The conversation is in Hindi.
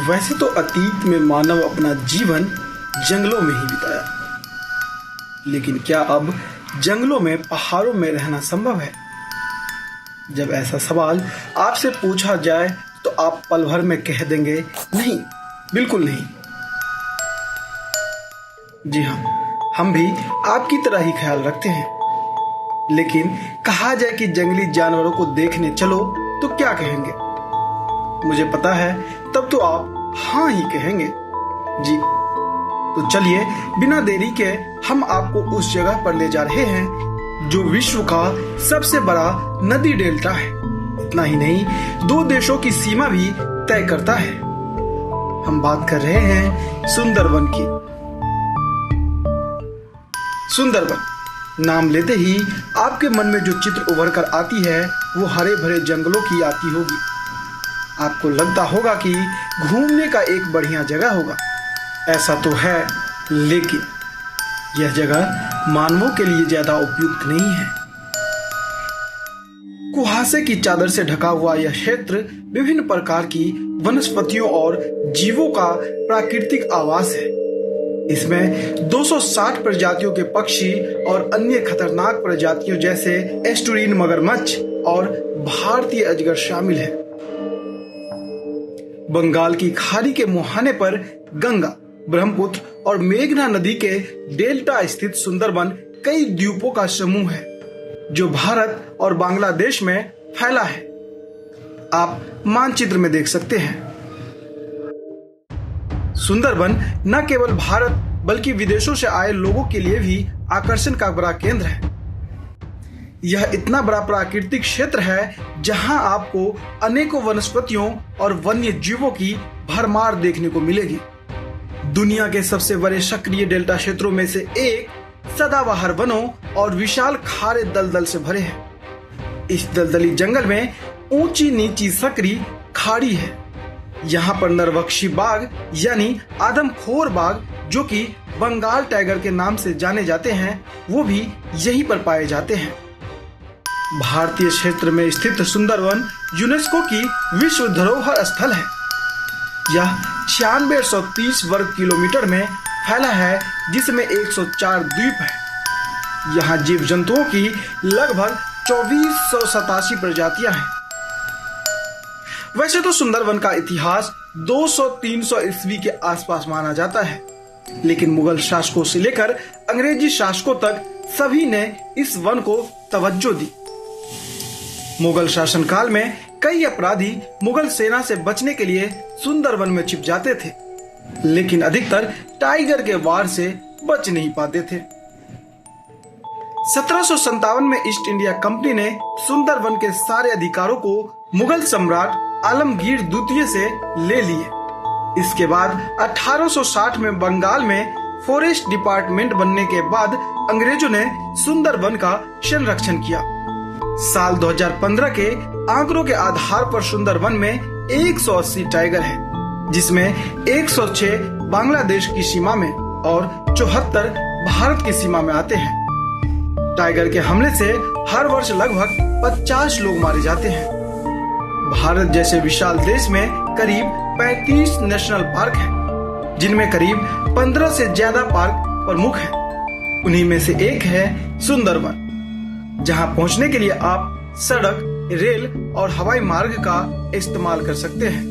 वैसे तो अतीत में मानव अपना जीवन जंगलों में ही बिताया, लेकिन क्या अब जंगलों में पहाड़ों में रहना संभव है? जब ऐसा सवाल आपसे पूछा जाए तो आप पल भर में कह देंगे नहीं, बिल्कुल नहीं। जी हाँ, हम भी आपकी तरह ही ख्याल रखते हैं, लेकिन कहा जाए कि जंगली जानवरों को देखने चलो तो क्या कहेंगे? मुझे पता है तब तो आप हाँ ही कहेंगे। जी, तो चलिए बिना देरी के हम आपको उस जगह पर ले जा रहे हैं जो विश्व का सबसे बड़ा नदी डेल्टा है। इतना ही नहीं, 2 देशों की सीमा भी तय करता है। हम बात कर रहे हैं सुंदरवन की। सुंदरवन नाम लेते ही आपके मन में जो चित्र उभर कर आती है वो हरे भरे जंगलों की आती होगी। आपको लगता होगा कि घूमने का एक बढ़िया जगह होगा। ऐसा तो है, लेकिन यह जगह मानवों के लिए ज्यादा उपयुक्त नहीं है। कुहासे की चादर से ढका हुआ यह क्षेत्र विभिन्न प्रकार की वनस्पतियों और जीवों का प्राकृतिक आवास है। इसमें 260 प्रजातियों के पक्षी और अन्य खतरनाक प्रजातियों जैसे एस्टुरीन मगरमच्छ और भारतीय अजगर शामिल है। बंगाल की खाड़ी के मुहाने पर गंगा, ब्रह्मपुत्र और मेघना नदी के डेल्टा स्थित सुंदरवन कई द्वीपों का समूह है जो भारत और बांग्लादेश में फैला है। आप मानचित्र में देख सकते हैं। सुंदरवन न केवल भारत बल्कि विदेशों से आए लोगों के लिए भी आकर्षण का बड़ा केंद्र है। यह इतना बड़ा प्राकृतिक क्षेत्र है जहां आपको अनेकों वनस्पतियों और वन्य जीवों की भरमार देखने को मिलेगी। दुनिया के सबसे बड़े सक्रिय डेल्टा क्षेत्रों में से एक सदाबहार वनों और विशाल खारे दलदल से भरे हैं। इस दलदली जंगल में ऊंची नीची सकरी खाड़ी है। यहाँ पर नरभक्षी बाघ यानी आदमखोर बाघ, जो कि बंगाल टाइगर के नाम से जाने जाते हैं, वो भी यहीं पर पाए जाते हैं। भारतीय क्षेत्र में स्थित सुंदरवन यूनेस्को की विश्व धरोहर स्थल है। यह 9630 वर्ग किलोमीटर में फैला है, जिसमें 104 द्वीप है। यहाँ जीव जंतुओं की लगभग 2487 प्रजातियां हैं। वैसे तो सुंदरवन का इतिहास 200-300 ईस्वी के आसपास माना जाता है, लेकिन मुगल शासकों से लेकर अंग्रेजी शासकों तक सभी ने इस वन को तवज्जो दी। मुगल शासनकाल में कई अपराधी मुगल सेना से बचने के लिए सुंदरवन में छिप जाते थे, लेकिन अधिकतर टाइगर के वार से बच नहीं पाते थे। 1757 में ईस्ट इंडिया कंपनी ने सुंदरवन के सारे अधिकारों को मुगल सम्राट आलमगीर द्वितीय से ले लिए। इसके बाद 1860 में बंगाल में फॉरेस्ट डिपार्टमेंट बनने के बाद अंग्रेजों ने सुंदरवन का संरक्षण किया। साल 2015 के आंकड़ों के आधार पर सुंदरवन में 180 टाइगर है, जिसमें 106 बांग्लादेश की सीमा में और 74 भारत की सीमा में आते हैं। टाइगर के हमले से हर वर्ष लगभग 50 लोग मारे जाते हैं। भारत जैसे विशाल देश में करीब 35 नेशनल पार्क हैं, जिनमें करीब 15 से ज्यादा पार्क प्रमुख हैं। उन्हीं में से एक है सुंदरवन, जहां पहुंचने के लिए आप सड़क, रेल और हवाई मार्ग का इस्तेमाल कर सकते हैं।